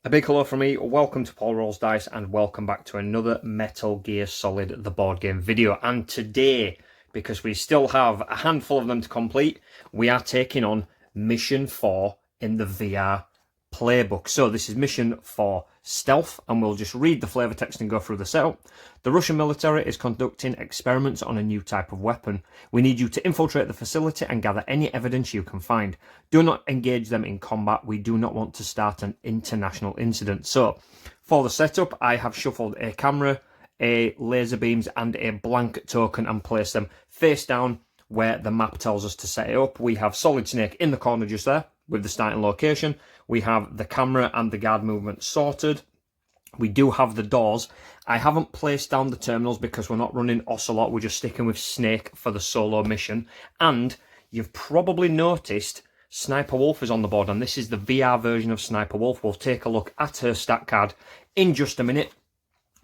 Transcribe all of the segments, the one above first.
A big hello from me, welcome to PaulRollsDice and welcome back to another Metal Gear Solid the board game video. And today, because we still have a handful of them to complete, we are taking on Mission 4 in the VR playbook. So this is Mission 4 Stealth, and we'll just read the flavour text and go through the setup. The Russian military is conducting experiments on a new type of weapon. We need you to infiltrate the facility and gather any evidence you can find. Do not engage them in combat. We do not want to start an international incident. So, for the setup, I have shuffled a camera, a laser beams, and a blank token and placed them face down where the map tells us to set it up. We have Solid Snake in the corner just there with the starting location. We have the camera and the guard movement sorted. We do have the doors. I haven't placed down the terminals because we're not running Ocelot. We're just sticking with Snake for the solo mission. And you've probably noticed Sniper Wolf is on the board, and this is the VR version of Sniper Wolf. We'll take a look at her stat card in just a minute.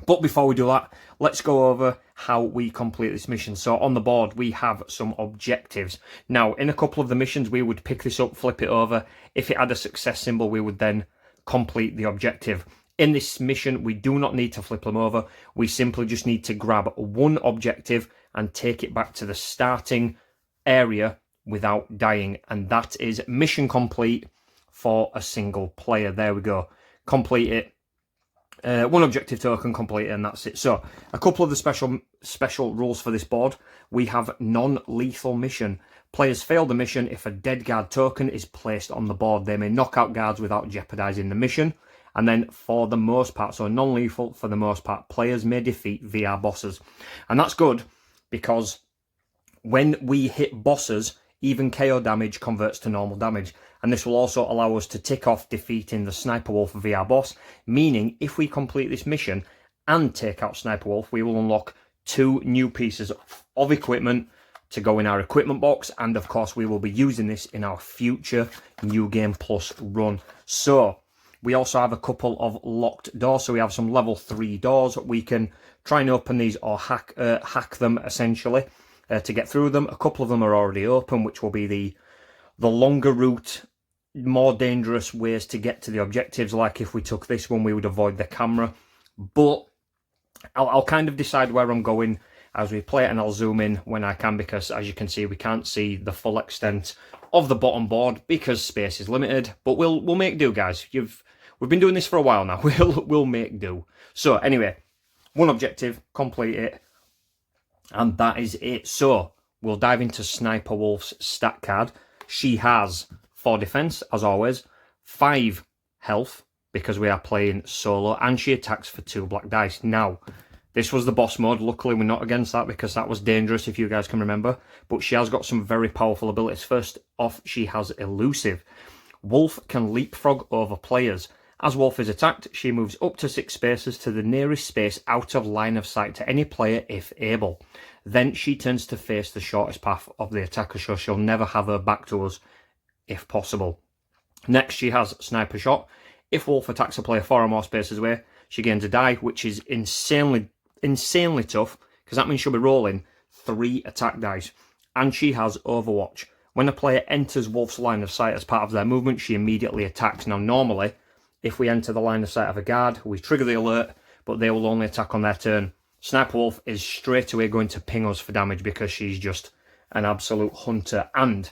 But before we do that, let's go over how we complete this mission. So on the board, we have some objectives. Now, in a couple of the missions, we would pick this up, flip it over. If it had a success symbol, we would then complete the objective. In this mission, we do not need to flip them over. We simply just need to grab one objective and take it back to the starting area without dying. And that is mission complete for a single player. There we go. Complete it. One objective token completed, and that's it. So a couple of the special rules for this board. We have non-lethal mission. Players fail the mission if a dead guard token is placed on the board. They may knock out guards without jeopardizing the mission. And then for the most part, so non-lethal for the most part, players may defeat VR bosses. And that's good because when we hit bosses, even KO damage converts to normal damage. And this will also allow us to tick off defeating the Sniper Wolf VR boss, meaning if we complete this mission and take out Sniper Wolf, we will unlock 2 new pieces of equipment to go in our equipment box. And of course, we will be using this in our future New Game Plus run. So we also have a couple of locked doors. So we have some level 3 doors. We can try and open these or hack them essentially to get through them. A couple of them are already open, which will be the longer route, more dangerous ways to get to the objectives. Like if we took this one, we would avoid the camera. But I'll kind of decide where I'm going as we play it, and I'll zoom in when I can, because as you can see, we can't see the full extent of the bottom board because space is limited. But we'll make do, guys. We've been doing this for a while now. We'll make do. So anyway, one objective, complete it, and that is it. So we'll dive into Sniper Wolf's stat card. She has 4 defense, as always, 5 health, because we are playing solo, and she attacks for 2 black dice. Now, this was the boss mode. Luckily, we're not against that because that was dangerous, if you guys can remember. But she has got some very powerful abilities. First off, she has Elusive. Wolf can leapfrog over players. As Wolf is attacked, she moves up to 6 spaces to the nearest space out of line of sight to any player if able. Then she turns to face the shortest path of the attacker, so she'll never have her back to us if possible. Next, she has Sniper Shot. If Wolf attacks a player 4 or more spaces away, she gains a die, which is insanely tough, because that means she'll be rolling 3 attack dice. And she has Overwatch. When a player enters Wolf's line of sight as part of their movement, she immediately attacks. Now, normally, if we enter the line of sight of a guard, we trigger the alert, but they will only attack on their turn. Sniper Wolf is straight away going to ping us for damage because she's just an absolute hunter. And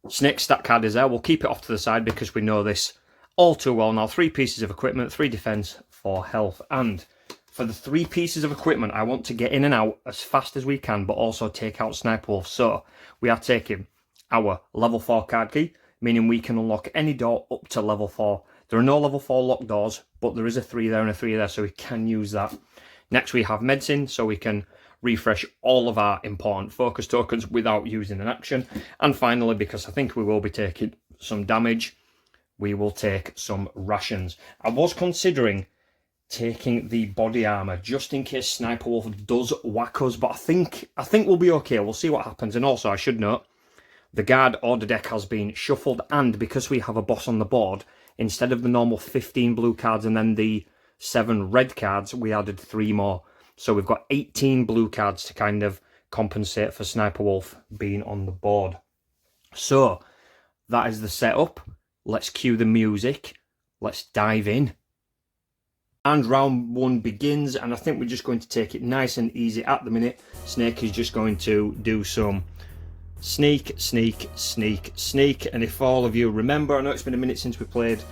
Snake's stat card is there. We'll keep it off to the side because we know this all too well now. 3 pieces of equipment, 3 defense, 4 health. And for the 3 pieces of equipment, I want to get in and out as fast as we can, but also take out Sniper Wolf. So we are taking our level 4 card key, meaning we can unlock any door up to level 4. There are no level 4 locked doors, but there is a 3 there and a 3 there, so we can use that. Next, we have medicine, so we can refresh all of our important focus tokens without using an action. And finally, because I think we will be taking some damage, we will take some rations. I was considering taking the body armor just in case Sniper Wolf does whack us, but I think we'll be okay. We'll see what happens. And also, I should note, the guard order deck has been shuffled, and because we have a boss on the board, instead of the normal 15 blue cards and then the 7 red cards, we added 3 more. So we've got 18 blue cards to kind of compensate for Sniper Wolf being on the board. So that is the setup. Let's cue the music. let's dive in. And round 1 begins, and I think we're just going to take it nice and easy at the minute. Snake is just going to do some sneak, sneak, sneak, sneak. And if all of you remember, I know it's been a minute since we played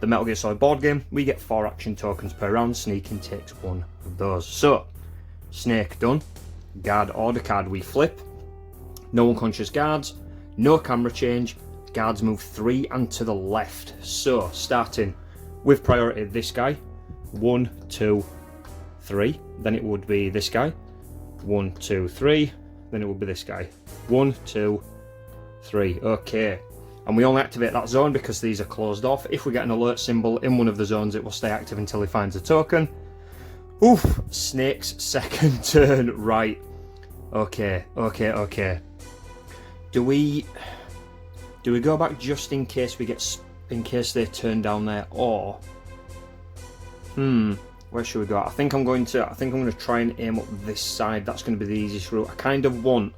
the Metal Gear Solid board game, we get 4 action tokens per round. Sneaking takes 1 of those. So, Snake done. Guard order card we flip. No unconscious guards. No camera change. Guards move 3 and to the left. So, starting with priority this guy. 1, 2, 3. Then it would be this guy. 1, 2, 3. Then it would be this guy. 1, 2, 3. Okay. And we only activate that zone because these are closed off. If we get an alert symbol in one of the zones, it will stay active until he finds a token. Oof. Snake's second turn. Right. Okay. Okay. Do we go back just in case in case they turn down there, or where should we go? I think I'm going to try and aim up this side. That's going to be the easiest route. I kind of want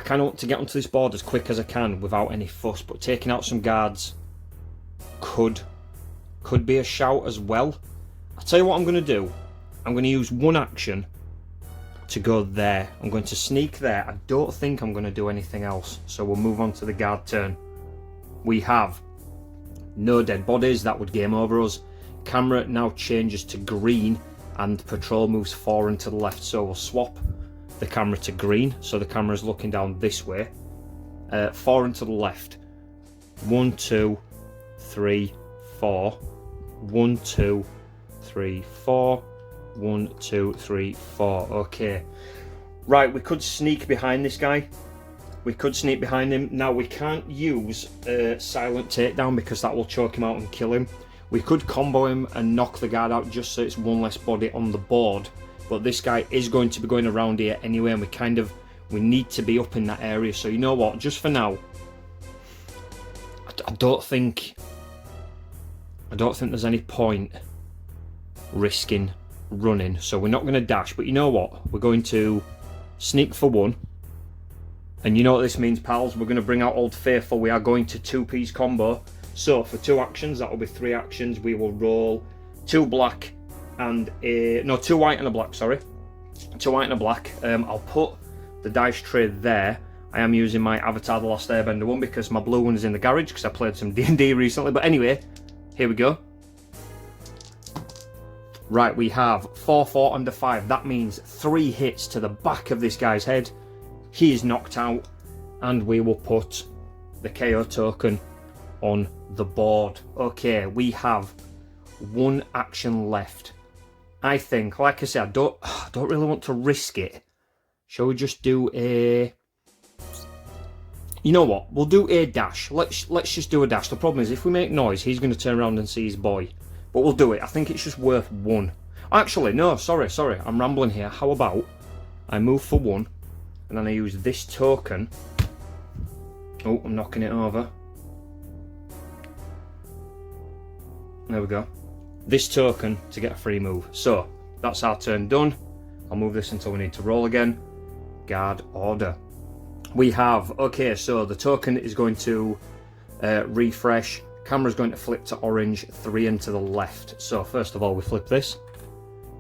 to get onto this board as quick as I can without any fuss, but taking out some guards could be a shout as well. I'll tell you what I'm going to do. I'm going to use 1 action to go there. I'm going to sneak there. I don't think I'm going to do anything else, so we'll move on to the guard turn. We have no dead bodies. That would game over us. Camera now changes to green and patrol moves 4 and to the left, so we'll swap the camera to green, so the camera is looking down this way. 4 and to the left. 1, 2, 3, 4. 1, 2, 3, 4. 1, 2, 3, 4. Okay. Right, we could sneak behind this guy. We could sneak behind him. Now, we can't use silent takedown because that will choke him out and kill him. We could combo him and knock the guard out just so it's 1 less body on the board. But this guy is going to be going around here anyway, and we need to be up in that area. So you know what? Just for now, I don't think there's any point risking running. So we're not going to dash. But you know what? We're going to sneak for 1. And you know what this means, pals? We're going to bring out Old Faithful. We are going to 2-piece combo. So for 2 actions, that will be 3 actions. We will roll 2 black and 2 white and a black, sorry. 2 white and a black. I'll put the dice tray there. I am using my Avatar The Last Airbender one because my blue one is in the garage because I played some D&D recently. But anyway, here we go. Right, we have 4, 4 under 5. That means 3 hits to the back of this guy's head. He is knocked out, and we will put the KO token on the board. Okay, we have 1 action left. I think, like I said, I don't really want to risk it. Shall we just do a... You know what? We'll do a dash. Let's just do a dash. The problem is, if we make noise, he's going to turn around and see his boy. But we'll do it. I think it's just worth 1. Actually, no, sorry. I'm rambling here. How about I move for 1, and then I use this token. Oh, I'm knocking it over. There we go. This token to get a free move. So, that's our turn done. I'll move this until we need to roll again. Guard order. We have, okay, so the token is going to refresh. Camera's going to flip to orange, 3 and to the left. So, first of all, we flip this.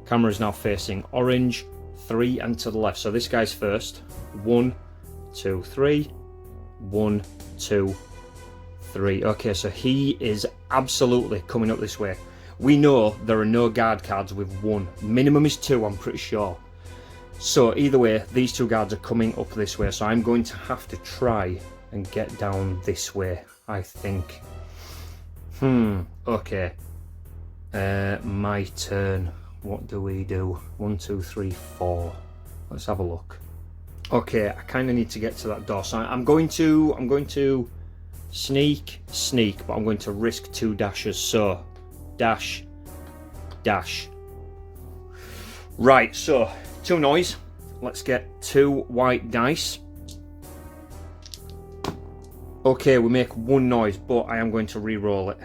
Camera is now facing orange, 3 and to the left. So, this guy's first. 1, 2, 3. 1, 2, 3. Okay, so he is absolutely coming up this way. We know there are no guard cards with 1. Minimum is 2, I'm pretty sure. So either way, these 2 guards are coming up this way. So I'm going to have to try and get down this way, I think. Okay. My turn. What do we do? 1, 2, 3, 4. Let's have a look. Okay, I kind of need to get to that door. So I'm going to sneak, but I'm going to risk 2 dashes. So, dash, dash. Right, so 2 noise. Let's get 2 white dice. Okay, we make 1 noise, but I am going to re-roll it.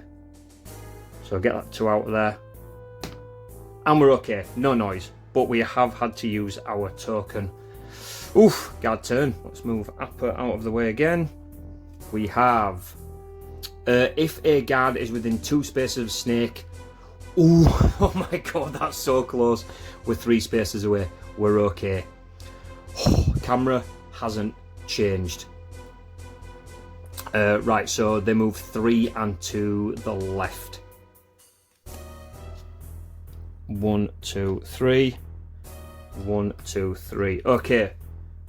So get that 2 out of there. And we're okay, no noise. But we have had to use our token. Oof, guard turn. Let's move Appa out of the way again. We have If a guard is within 2 spaces of snake... Ooh, oh my god, that's so close. We're 3 spaces away. We're okay. Camera hasn't changed. Right, so they move 3 and to the left. 1, 2, 3. 1, 2, 3. Okay.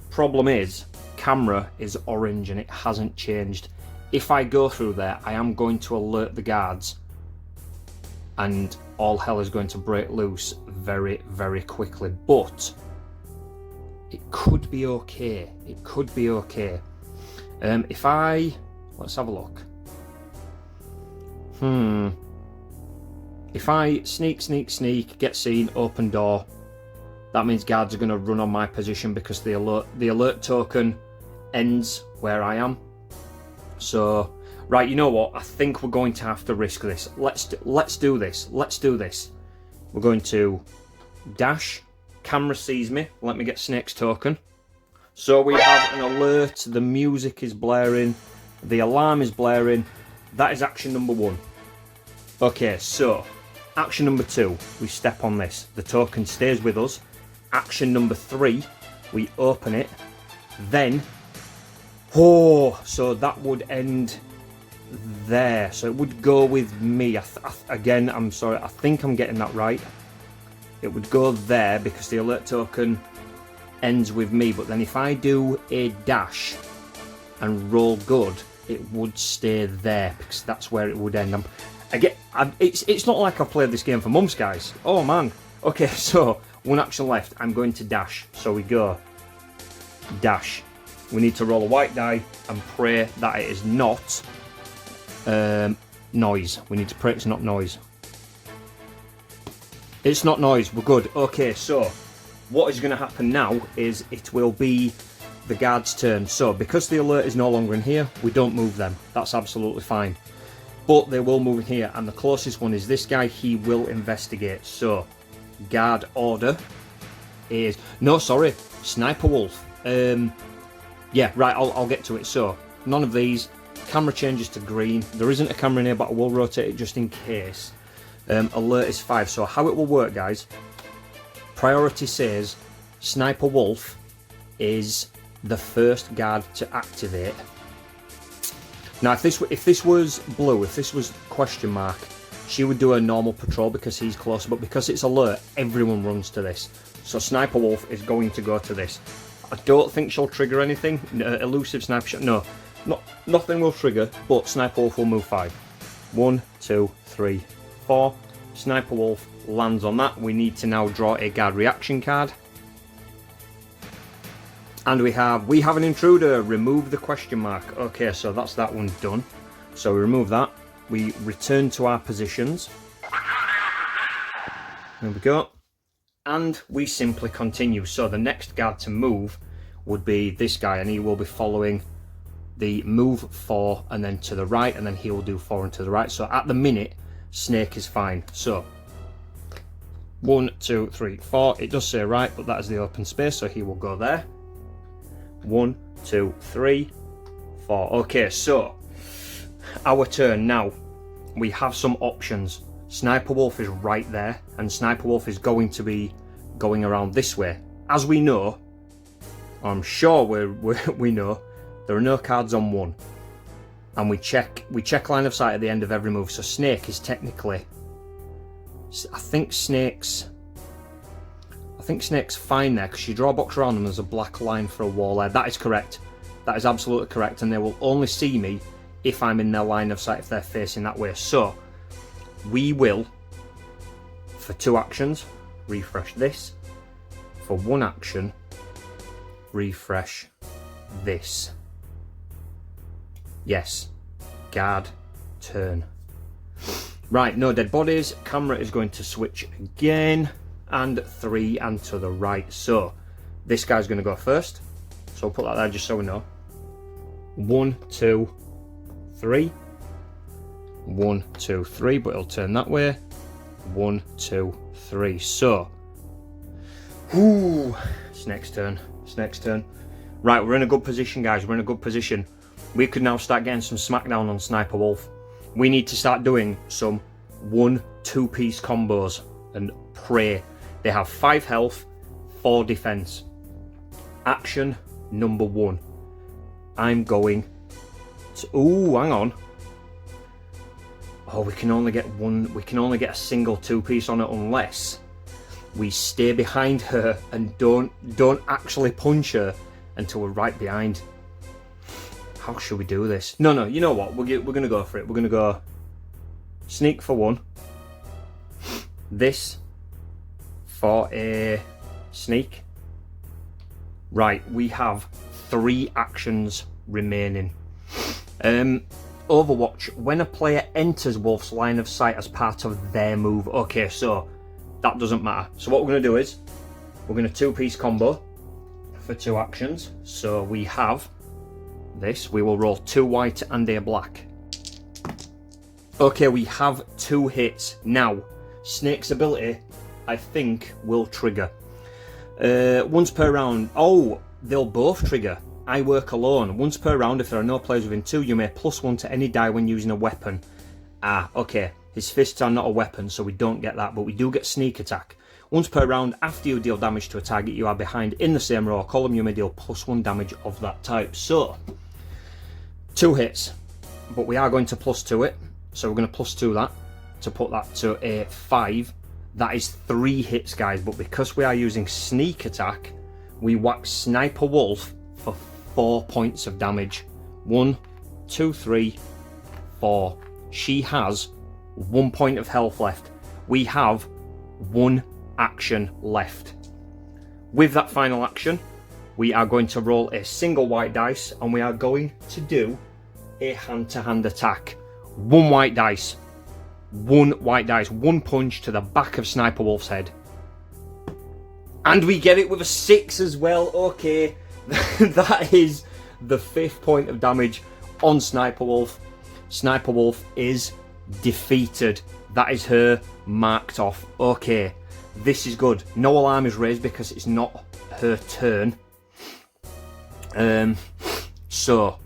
Problem is, camera is orange and it hasn't changed. If I go through there, I am going to alert the guards, and all hell is going to break loose very, very quickly. But it could be okay. It could be okay. If I... Let's have a look. If I sneak, get seen, open door, that means guards are going to run on my position because the alert token ends where I am. So, right, you know what? I think we're going to have to risk this. Let's do this. Let's do this. We're going to dash. Camera sees me. Let me get Snake's token. So we have an alert. The music is blaring. The alarm is blaring. That is action number 1. Okay, so action number 2. We step on this. The token stays with us. Action number 3. We open it. Then... Oh, so that would end there. So it would go with me. Again, I'm sorry. I think I'm getting that right. It would go there because the alert token ends with me. But then if I do a dash and roll good, it would stay there because that's where it would end. It's not like I've played this game for months, guys. Oh man. Okay, so 1 action left. I'm going to dash. So we go dash. We need to roll a white die and pray that it is not noise. We need to pray it's not noise. It's not noise. We're good. Okay, so what is going to happen now is it will be the guard's turn. So because the alert is no longer in here, we don't move them. That's absolutely fine. But they will move in here, and the closest one is this guy. He will investigate. So guard order is... No, sorry. Sniper Wolf. Yeah, right, I'll get to it. So, none of these. Camera changes to green. There isn't a camera in here, but I will rotate it just in case. Alert is 5. So, how it will work, guys. Priority says Sniper Wolf is the first guard to activate. Now, if this was blue, if this was question mark, she would do a normal patrol because he's closer. But because it's alert, everyone runs to this. So, Sniper Wolf is going to go to this. I don't think she'll trigger anything. Elusive sniper shot. No, nothing will trigger, but Sniper Wolf will move 5. 1, 2, 3, 4. Sniper Wolf lands on that. We need to now draw a guard reaction card. And we have an intruder. Remove the question mark. Okay, so that's that one done. So we remove that. We return to our positions. There we go. And we simply continue. So the next guard to move would be this guy, and he will be following the move 4 and then to the right, and then he will do 4 and to the right. So at the minute, Snake is fine. So 1, 2, 3, 4. It does say right, but that is the open space, so he will go there. 1, 2, 3, 4. Okay, so our turn now. We have some options. Sniper Wolf is right there, and Sniper Wolf is going to be going around this way. As we know, I'm sure we know, there are no cards on 1, and we check line of sight at the end of every move. So Snake is technically, I think Snake's fine there because you draw a box around them. There's a black line for a wall there. That is correct. That is absolutely correct, and they will only see me if I'm in their line of sight if they're facing that way. So we will, for 2 actions, refresh this. For 1 action, refresh this. Yes. Guard turn. Right, no dead bodies. Camera is going to switch again. And 3 and to the right. So this guy's going to go first. So I'll put that there just so we know. 1, 2, 3. 1, 2, 3, but it'll turn that way. 1, 2, 3. So, Snake's turn. Snake's turn. Right, we're in a good position, guys. We're in a good position. We could now start getting some smackdown on Sniper Wolf. We need to start doing some 1-2 piece combos and pray. They have 5 health, 4 defense. Action number 1. I'm going to, ooh, hang on. Oh, we can only get a single 2 piece on it unless we stay behind her and don't actually punch her until we're right behind. How should we do this? No, you know what? We're gonna go for it. We're gonna go sneak for 1. This for a sneak. Right, we have 3 actions remaining. Overwatch, when a player enters Wolf's line of sight as part of their move. Okay, so that doesn't matter. So what we're going to do is we're going to 2-piece combo for 2 actions. So we have this. We will roll 2 white and a black. Okay, we have 2 hits. Now, Snake's ability, I think, will trigger. Once per round. Oh, they'll both trigger. I work alone. Once per round, if there are no players within 2, you may +1 to any die when using a weapon. Ah, okay. His fists are not a weapon, so we don't get that, but we do get sneak attack. Once per round, after you deal damage to a target you are behind in the same row or column, you may deal +1 damage of that type. So, 2 hits, but we are going to +2 it. So we're going to +2 that to put that to a 5. That is 3 hits, guys, but because we are using sneak attack, we whack Sniper Wolf for 4 points of damage. 1, 2, 3, 4. She has 1 point of health left. We have 1 action left. With that final action, we are going to roll a single white dice and we are going to do a hand-to-hand attack. 1 white dice. 1 white dice. 1 punch to the back of Sniper Wolf's head. And we get it with a 6 as well. Okay. That is the 5th point of damage on Sniper Wolf. Sniper Wolf is defeated. That is her marked off. Okay, this is good. No alarm is raised because it's not her turn. So.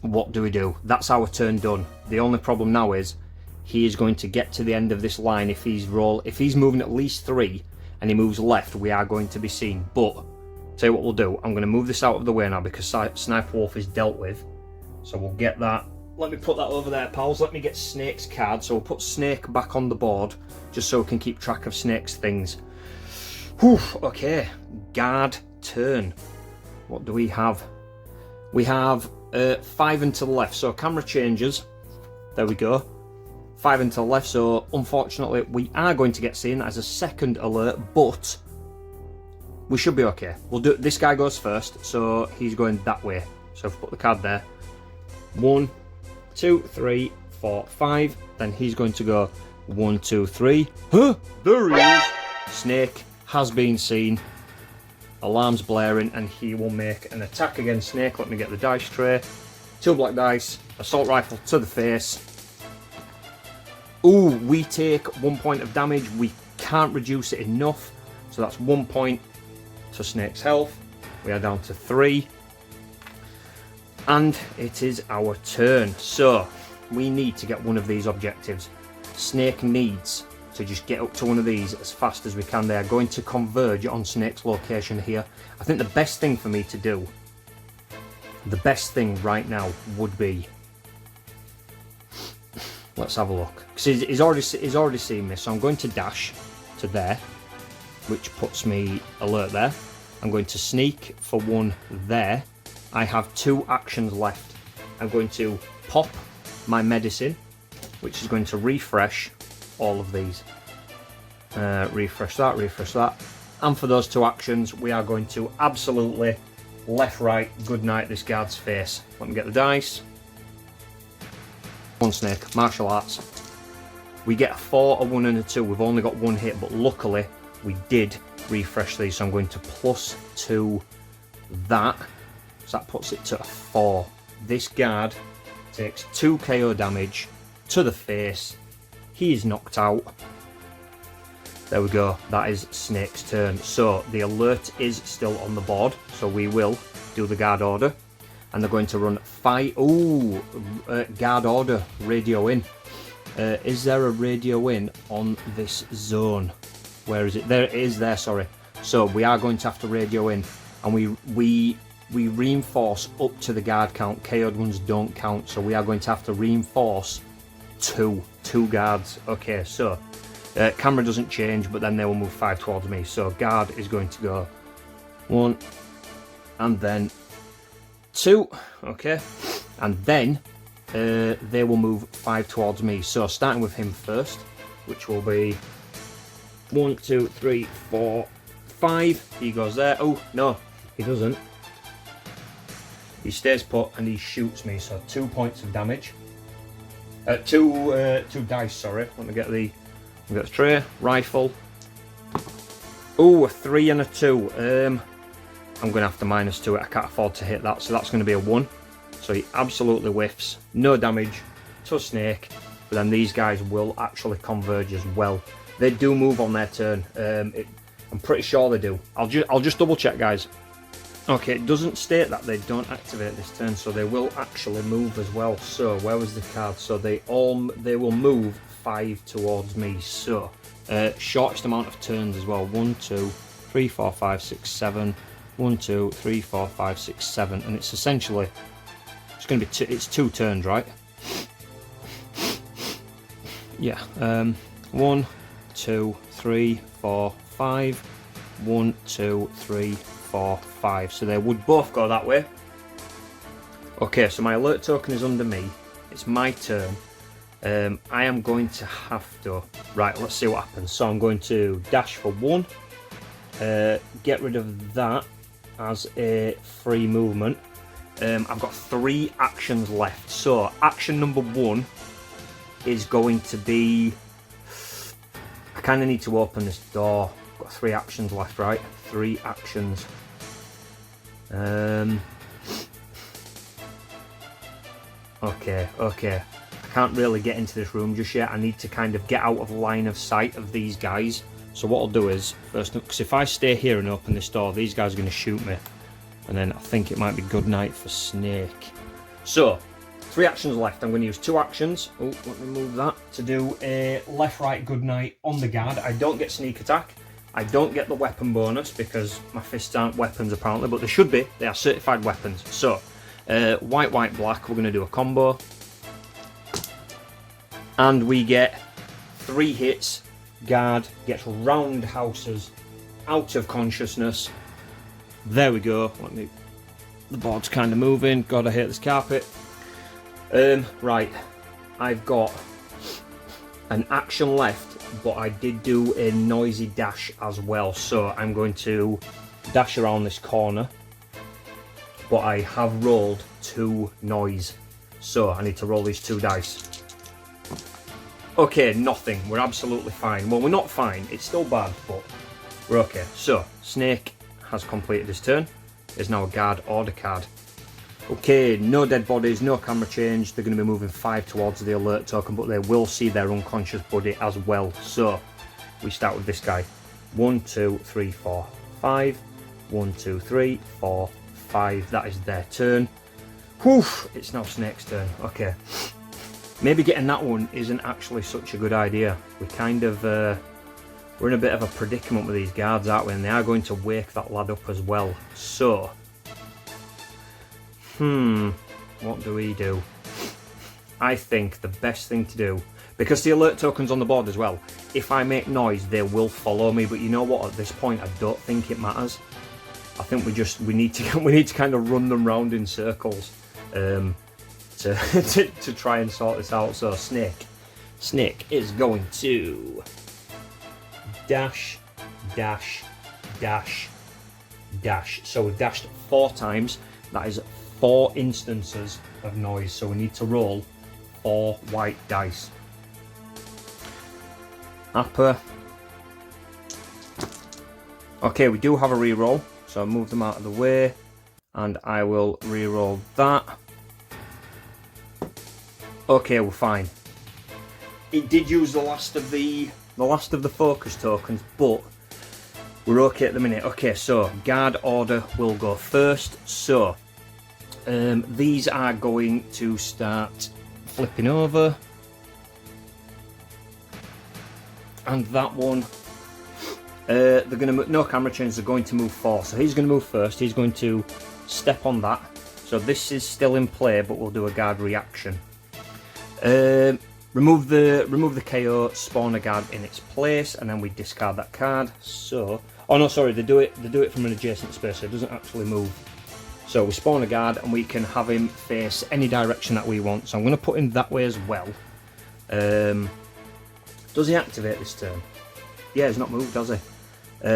What do we do? That's our turn done. The only problem now is he is going to get to the end of this line if he's moving at least 3 and he moves left, we are going to be seen. But tell you what we'll do, I'm going to move this out of the way now because Sniper Wolf is dealt with. So we'll get that. Let me put that over there, pals. Let me get Snake's card. So we'll put Snake back on the board just so we can keep track of Snake's things. Whew, okay, guard turn. What do we have? We have 5 and to the left, so camera changes. There we go. 5 and to the left, so unfortunately we are going to get seen as a second alert, but we should be okay. We'll do. This guy goes first, so he's going that way. So if we put the card there, 1, 2, 3, 4, 5. Then he's going to go 1, 2, 3. Huh? There he is. Snake has been seen. Alarm's blaring, and he will make an attack against Snake. Let me get the dice tray. 2 black dice. Assault rifle to the face. Ooh, we take 1 point of damage. We can't reduce it enough. So that's 1 point to Snake's health. We are down to 3. And it is our turn. So we need to get one of these objectives. Snake needs to just get up to one of these as fast as we can. They are going to converge on Snake's location here. I think the best thing for me to do, the best thing right now would be, let's have a look, because he's already seen me. So I'm going to dash to there, which puts me alert there. I'm going to sneak for 1 there. I have 2 actions left. I'm going to pop my medicine, which is going to refresh all of these. Refresh that. And for those 2 actions, we are going to absolutely left, right, good night this guard's face. Let me get the dice. 1 snake, martial arts. We get a 4, a 1 and a 2. We've only got 1 hit, but luckily we did refresh these. So I'm going to +2 that. So that puts it to a 4. This guard takes 2 KO damage to the face. He is knocked out. There we go. That is Snake's turn. So the alert is still on the board. So we will do the guard order. and they're going to run 5. Ooh, guard order, radio in. Is there a radio in on this zone? Where is it? There it is there, sorry. So we are going to have to radio in, and we reinforce up to the guard count. KO'd ones don't count, so we are going to have to reinforce two guards. Okay, so camera doesn't change, but then they will move 5 towards me. So guard is going to go 1 and then 2. Okay, and then they will move 5 towards me. So starting with him first, which will be 1, 2, 3, 4, 5. He goes there. Oh no, he doesn't. He stays put and he shoots me. So 2 points of damage. Two dice. Sorry. Let me get the tray. Rifle. Oh, a 3 and a 2. I'm going to have to -2 it. I can't afford to hit that. So that's going to be a 1. So he absolutely whiffs. No damage to Snake. But then these guys will actually converge as well. They do move on their turn. I'm pretty sure they do. I'll just double check, guys. Okay, it doesn't state that they don't activate this turn, so they will actually move as well. So where was the card? So they will move 5 towards me. So shortest amount of turns as well. 1, 2, 3, 4, 5, 6, 7. 1, 2, 3, 4, 5, 6, 7, and it's essentially going to be it's 2 turns, right? Yeah. 1, 2, 3, 4, 5. 1, 2, 3, 4, 5. So they would both go that way. Okay, so my alert token is under me. It's my turn. I am going to have to. Right, let's see what happens. So I'm going to dash for 1. Get rid of that as a free movement. I've got 3 actions left. So action number 1 is going to be. I kind of need to open this door. I've got 3 actions left, right? 3 actions. Okay. I can't really get into this room just yet. I need to kind of get out of line of sight of these guys. So what I'll do is, first, because if I stay here and open this door, these guys are going to shoot me. And then I think it might be good night for Snake. So, 3 actions left. I'm going to use 2 actions. Oh, let me move that. To do a left-right good night on the guard. I don't get sneak attack. I don't get the weapon bonus because my fists aren't weapons apparently, but they should be. They are certified weapons. So, white, white, black. We're going to do a combo. And we get 3 hits. Guard gets roundhouses out of consciousness. There we go. The board's kind of moving. God, I hate this carpet. Right, I've got an action left, but I did do a noisy dash as well. So I'm going to dash around this corner, but I have rolled 2 noise. So I need to roll these 2 dice. Okay, nothing. We're absolutely fine. Well, we're not fine. It's still bad, but we're okay. So, Snake has completed his turn. There's now a guard order card. Okay, no dead bodies, no camera change. They're going to be moving 5 towards the alert token, but they will see their unconscious buddy as well. So, we start with this guy. 1, 2, 3, 4, 5. 1, 2, 3, 4, 5. That is their turn. Whew, it's now Snake's turn. Okay. Maybe getting that one isn't actually such a good idea. We kind of, we're in a bit of a predicament with these guards, aren't we? And they are going to wake that lad up as well. So, what do we do? I think the best thing to do, because the alert token's on the board as well, if I make noise, they will follow me. But you know what? At this point, I don't think it matters. I think we need to kind of run them round in circles. To try and sort this out. So Snake is going to dash, dash, dash, dash. So we've dashed 4 times. That is 4 instances of noise. So we need to roll 4 white dice. Upper. Okay, we do have a reroll. So I'll move them out of the way, and I will reroll that. Okay, we're fine. It did use the last of the focus tokens, but we're okay at the minute. Okay, so guard order will go first. So These are going to start flipping over. And that one, they're going to, no camera change, they're going to move 4. So he's going to move first, he's going to step on that. So this is still in play, but we'll do a guard reaction. Remove the KO, spawn a guard in its place, and then we discard that card. So, oh no, sorry, they do it from an adjacent space, so it doesn't actually move. So we spawn a guard, and we can have him face any direction that we want. So I'm going to put him that way as well. Does he activate this turn? Yeah, he's not moved, does he?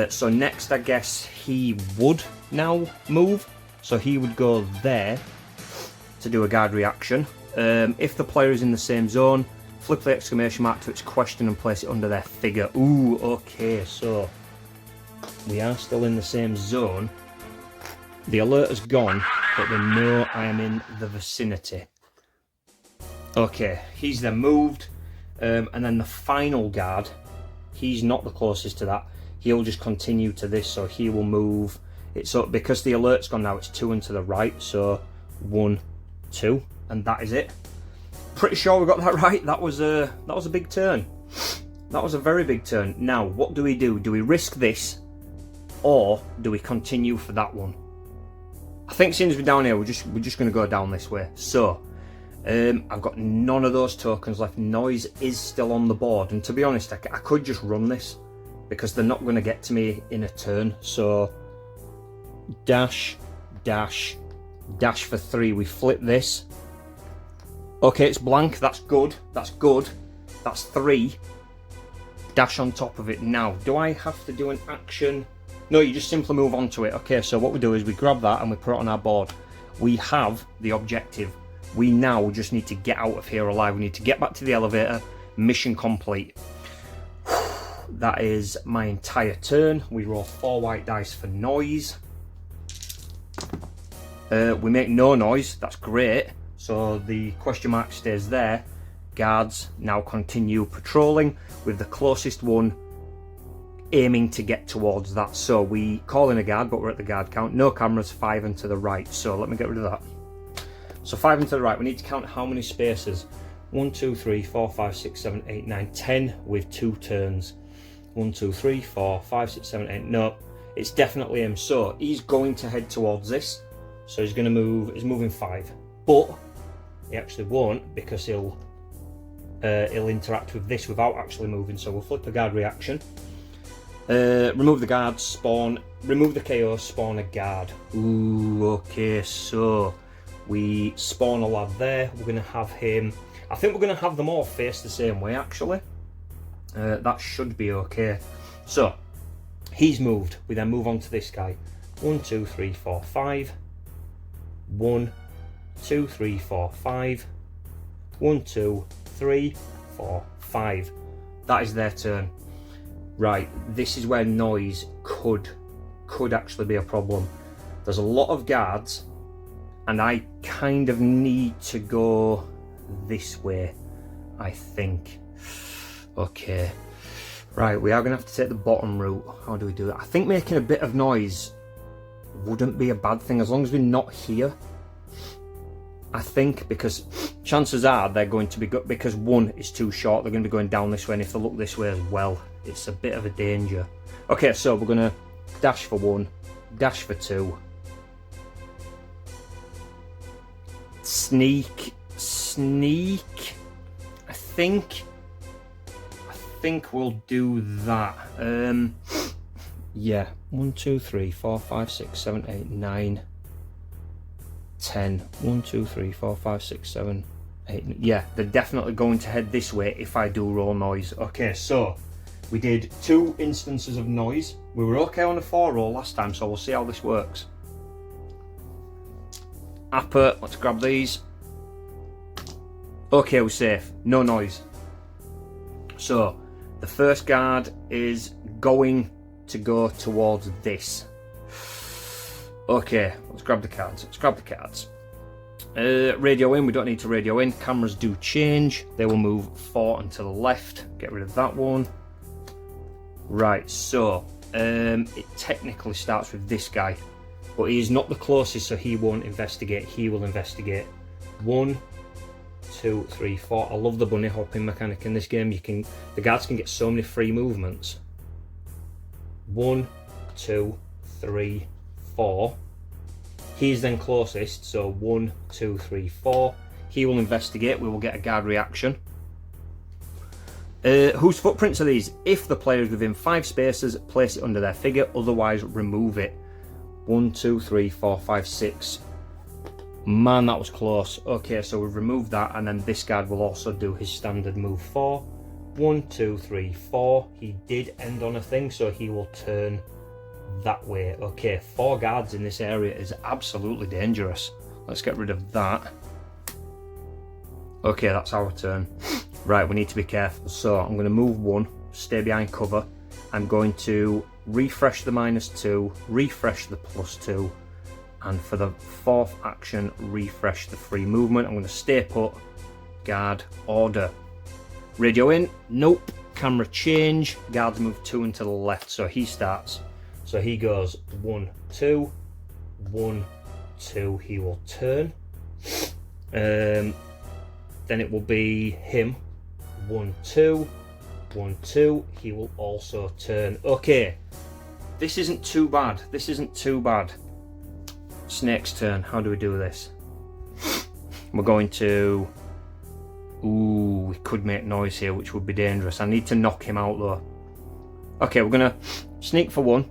So next, I guess he would now move. So he would go there to do a guard reaction. If the player is in the same zone, flip the exclamation mark to its question and place it under their figure. Ooh, okay, so we are still in the same zone. The alert has gone, but they know I am in the vicinity. Okay, he's then moved. And then the final guard, he's not the closest to that. He'll just continue to this, so he will move. It's up because the alert's gone now. It's 2 and to the right, so 1, 2, and that is it. Pretty sure we got that right. That was a big turn. That was a very big turn. Now, what do we do? Do we risk this, or do we continue for that one? I think since we're down here, we're just going to go down this way. So. I've got none of those tokens left. Noise is still on the board, and to be honest, I could just run this because they're not going to get to me in a turn. So dash, dash, dash for 3. We flip this. Okay, it's blank. That's good. That's good. That's 3. Dash on top of it. Now, do I have to do an action? No, you just simply move on to it. Okay, so what we do is we grab that and we put it on our board. We have the objective. We now just need to get out of here alive. We need to get back to the elevator. Mission complete. That is my entire turn. We roll 4 white dice for noise. We make no noise. That's great. So the question mark stays there. Guards now continue patrolling with the closest one aiming to get towards that. So we call in a guard, but we're at the guard count. No cameras, 5 and to the right. So let me get rid of that. So 5 and to the right, we need to count how many spaces. 1, 2, 3, 4, 5, 6, 7, 8, 9, 10 with 2 turns. 1, 2, 3, 4, 5, 6, 7, 8. No, it's definitely him. So he's going to head towards this. So he's going to move, he's moving 5. But he actually won't because he'll interact with this without actually moving. So we'll flip a guard reaction. Remove the guard, spawn, remove the KO, spawn a guard. Ooh, okay, so we spawn a lad there. We're going to have him, I think we're going to have them all face the same way actually. That should be okay. So he's moved. We then move on to this guy. 1, 2, 3, 4, 5. 1, 2, 3, 4, 5. 1, 2, 3, 4, 5. That is their turn. Right, this is where noise could actually be a problem. There's a lot of guards, and I kind of need to go this way, I think. Okay. Right, we are going to have to take the bottom route. How do we do that? I think making a bit of noise wouldn't be a bad thing, as long as we're not here. I think, because chances are they're going to be, because 1 is too short, they're going to be going down this way, and if they look this way as well, it's a bit of a danger. Okay, so we're going to dash for 1, dash for 2. Sneak. I think we'll do that. Yeah. 1, 2, 3, 4, 5, 6, 7, 8, 9, 10. 1, 2, 3, 4, 5, 6, 7, 8. Yeah, they're definitely going to head this way if I do roll noise. Okay, so we did 2 instances of noise. We were okay on a 4 roll last time, so we'll see how this works. Upper, let's grab these. Okay, we're safe. No noise. So the first guard is going to go towards this. Okay, let's grab the cards. Radio in, we don't need to radio in. Cameras do change. They will move 4 and to the left. Get rid of that one. Right, so it technically starts with this guy. but he is not the closest, so he won't investigate. He will investigate. 1, 2, 3, 4. I love the bunny hopping mechanic in this game. The guards can get so many free movements. 1, 2, 3, 4. He's then closest, so 1, 2, 3, 4. He will investigate. We will get a guard reaction. Whose footprints are these? If the player is within 5 spaces, place it under their figure, otherwise remove it. 1, 2, 3, 4, 5, 6. Man, that was close. Okay, so we've removed that, and then this guard will also do his standard move 4. 1, 2, 3, 4. He did end on a thing, so he will turn that way. Okay, 4 guards in this area is absolutely dangerous. Let's get rid of that. Okay, that's our turn. Right, we need to be careful. So I'm going to move 1, stay behind cover. I'm going to refresh the -2, refresh the +2, and for the 4th action, refresh the free movement. I'm going to stay put, guard, order. Radio in, nope. Camera change, guards move 2 and to the left, so he starts. So he goes 1, 2, 1, 2, he will turn. Then it will be him. 1, 2, 1, 2, he will also turn. Okay, this isn't too bad. This isn't too bad. Snake's turn. How do we do this? We're going to... Ooh, we could make noise here, which would be dangerous. I need to knock him out though. Okay, we're going to sneak for 1.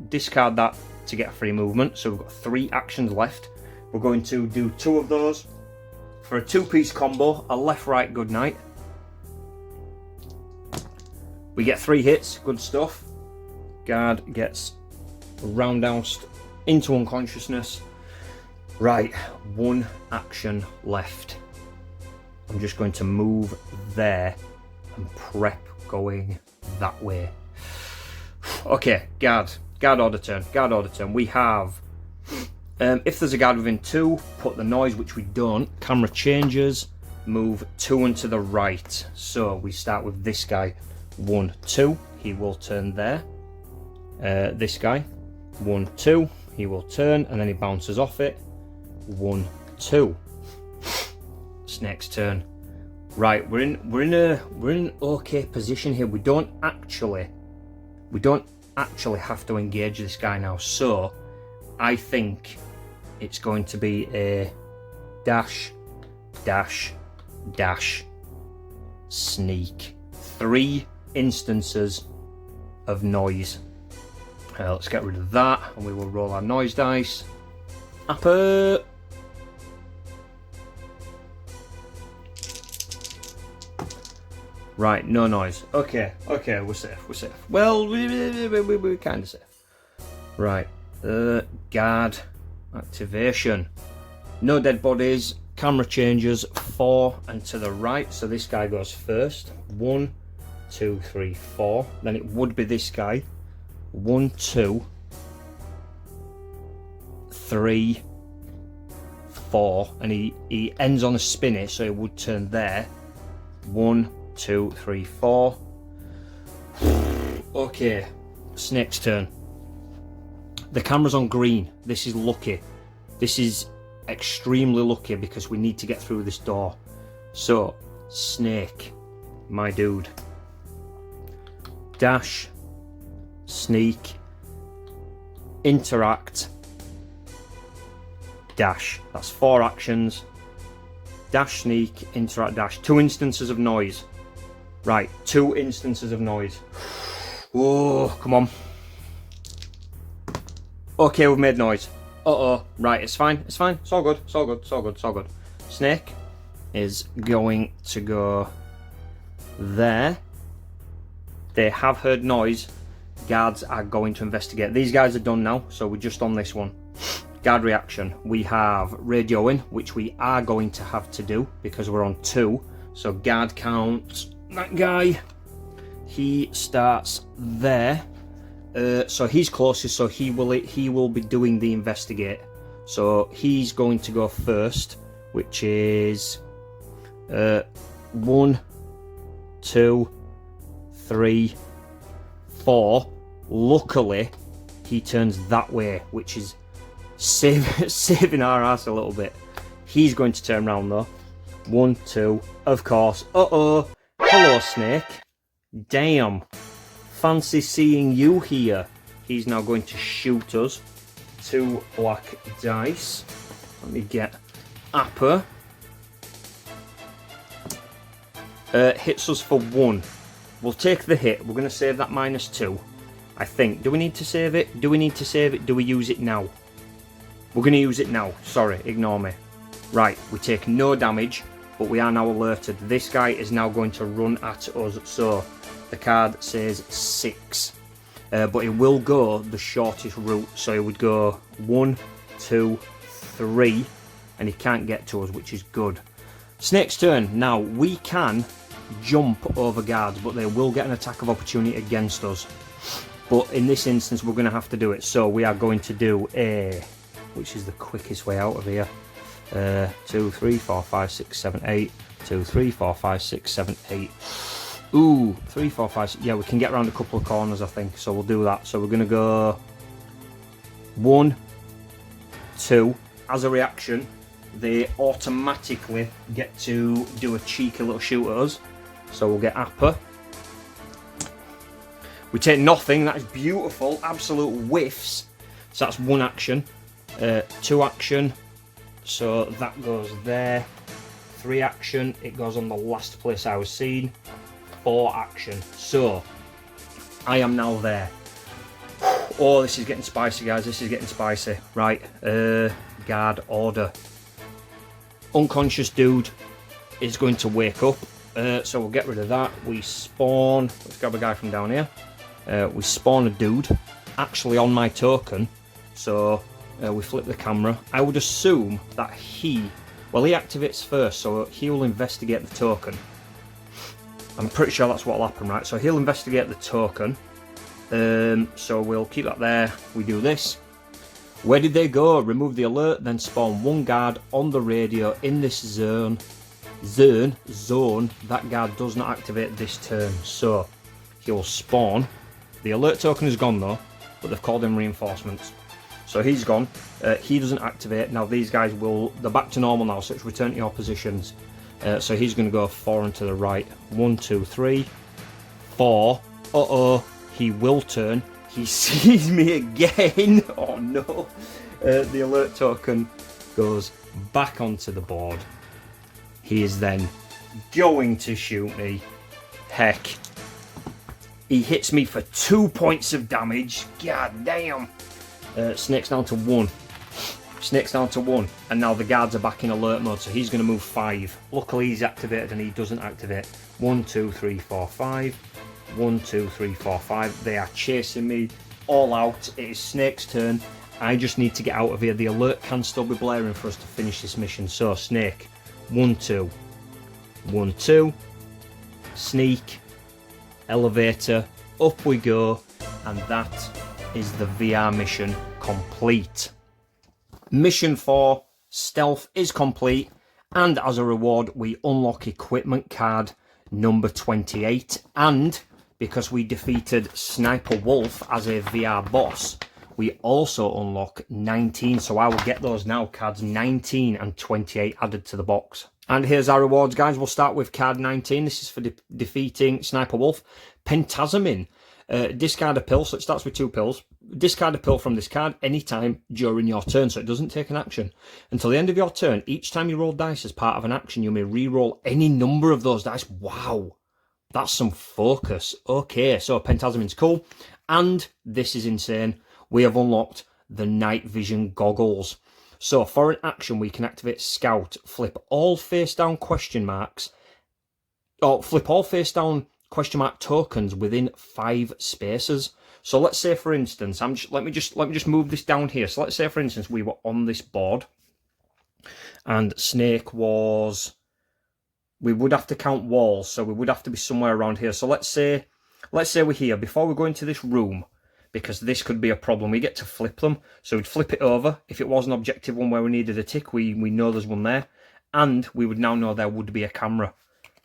Discard that to get a free movement. So we've got 3 actions left. We're going to do 2 of those for a 2-piece combo, a left-right good night. We get 3 hits, good stuff. Guard gets roundhoused into unconsciousness. Right, 1 action left. I'm just going to move there and prep going that way. Okay, guard order turn, guard order turn. We have, if there's a guard within 2, put the noise, which we don't. Camera changes, move 2 and to the right. So we start with this guy, 1, 2, he will turn there. This guy, 1, 2, he will turn, and then he bounces off it. 1, 2. Snake's turn. Right, we're in an okay position here. We don't actually have to engage this guy now. So I think it's going to be a dash, dash, dash, sneak. 3 instances of noise. Let's get rid of that, and we will roll our noise dice. Upper. Right, no noise. Okay, we're safe. Well, we're kind of safe. Right, guard activation. No dead bodies. Camera changes 4 and to the right. So this guy goes first. 1, 2, 3, 4. Then it would be this guy. 1, 2, 3, 4, and he ends on a spinny, so it would turn there. 1, 2, 3, 4. Okay, Snake's turn. The camera's on green. This is lucky. This is extremely lucky because we need to get through this door. So, Snake, my dude. Dash, sneak, interact, dash. That's 4 actions. Dash, sneak, interact, dash. 2 instances of noise. Right, 2 instances of noise. Oh, come on. Okay, we've made noise. Uh-oh. Right, it's fine. It's fine. It's all good. It's all good. It's all good. It's all good. Snake is going to go there. They have heard noise. Guards are going to investigate. These guys are done now, so we're just on this one. Guard reaction. We have radioing, which we are going to have to do because we're on 2. So guard count. That guy, he starts there. So he's closest, so he will be doing the investigate. So he's going to go first, which is 1, 2, 3, 4. Luckily, he turns that way, which is saving our ass a little bit. He's going to turn around though. 1, 2, of course. Uh-oh. Hello, Snake. Damn. Fancy seeing you here. He's now going to shoot us. 2 black dice. Let me get Apper. Hits us for 1. We'll take the hit. We're going to save that -2. I think. Do we need to save it? Do we need to save it? Do we use it now? We're going to use it now. Sorry, ignore me. Right, we take no damage, but we are now alerted. This guy is now going to run at us. So the card says 6. But it will go the shortest route. So it would go 1, 2, 3. And he can't get to us, which is good. Snake's turn. Now, we can jump over guards, but they will get an attack of opportunity against us. But in this instance, we're going to have to do it. So we are going to do a, which is the quickest way out of here. 2, 3, 4, 5, 6, 7, 8. 2, 3, 4, 5, 6, 7, 8. Ooh, 3, 4, 5, 6. Yeah, we can get around a couple of corners, I think. So we'll do that. So we're going to go 1, 2. As a reaction, they automatically get to do a cheeky little shoot at us. So we'll get Apper. We take nothing. That is beautiful. Absolute whiffs. So that's 1 action. 2 action. So that goes there. 3 action. It goes on the last place I was seen. 4 action. So I am now there. Oh, this is getting spicy, guys. This is getting spicy. Right. Guard order. Unconscious dude is going to wake up. So we'll get rid of that. We spawn. Let's grab a guy from down here. We spawn a dude actually on my token. So we flip the camera. I would assume that he activates first, so he will investigate the token. I'm pretty sure that's what will happen, right? So he'll investigate the token. So we'll keep that there. We do this. Where did they go? Remove the alert, then spawn 1 guard on the radio in this zone. That guard does not activate this turn. So he'll spawn. The alert token is gone though, but they've called in reinforcements. So he's gone. He doesn't activate. Now these guys they're back to normal now, so it's return to your positions. So he's going to go 4 and to the right. 1, 2, 3, 4. Uh-oh, he will turn. He sees me again. Oh no. The alert token goes back onto the board. He is then going to shoot me. Heck. He hits me for 2 points of damage. God damn. Snake's down to 1. Snake's down to 1. And now the guards are back in alert mode, so he's going to move 5. Luckily he's activated and he doesn't activate. 1, 2, 3, 4, 5. 1, 2, 3, 4, 5. They are chasing me all out. It is Snake's turn. I just need to get out of here. The alert can still be blaring for us to finish this mission. So Snake. 1, 2. 1, 2. Sneak. Elevator. Up we go. And that is the VR mission complete. Mission 4, stealth, is complete, and as a reward we unlock equipment card number 28, and because we defeated Sniper Wolf as a VR boss, we also unlock 19, so I will get those now, cards 19 and 28 added to the box. And here's our rewards, guys. We'll start with card 19. This is for defeating Sniper Wolf. Pentazamin. Discard a pill, so it starts with 2 pills. Discard a pill from this card anytime during your turn, so it doesn't take an action. Until the end of your turn, each time you roll dice as part of an action, you may re-roll any number of those dice. Wow, that's some focus. Okay, so Pentazamin's cool. And this is insane. We have unlocked the night vision goggles. So for an action, we can activate Scout, flip all face down question marks, or flip all face down question mark tokens within 5 spaces. So let's say, for instance, let me just move this down here. So let's say, for instance, we were on this board, and Snake was. We would have to count walls, so we would have to be somewhere around here. So let's say we're here. Before we go into this room, because this could be a problem, we get to flip them. So we'd flip it over. If it was an objective one where we needed a tick, we know there's one there, and we would now know there would be a camera.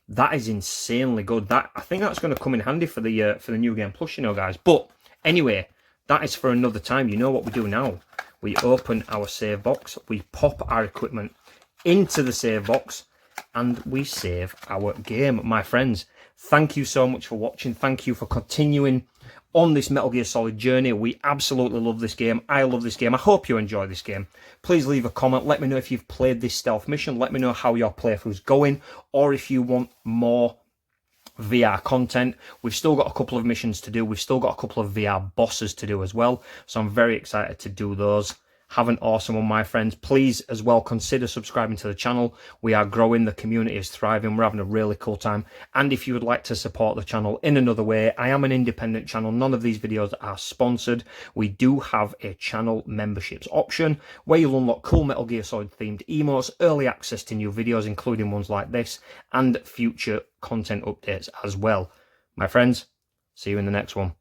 That is insanely good. I think that's going to come in handy for the New Game Plus, you know, guys. But anyway, that is for another time. You know what we do now? We open our save box, we pop our equipment into the save box, and we save our game. My friends, thank you so much for watching. Thank you for continuing on this Metal Gear Solid journey. We absolutely love this game. I love this game. I hope you enjoy this game. Please leave a comment. Let me know if you've played this stealth mission. Let me know how your playthrough's going, or if you want more VR content. We've still got a couple of missions to do. We've still got a couple of VR bosses to do as well. So I'm very excited to do those. Have an awesome one, my friends. Please as well consider subscribing to the channel. We are growing, the community is thriving, we're having a really cool time. And if you would like to support the channel in another way, I am an independent channel. None of these videos are sponsored. We do have a channel memberships option where you'll unlock cool Metal Gear Solid themed emotes, early access to new videos, including ones like this, and future content updates as well. My friends, see you in the next one.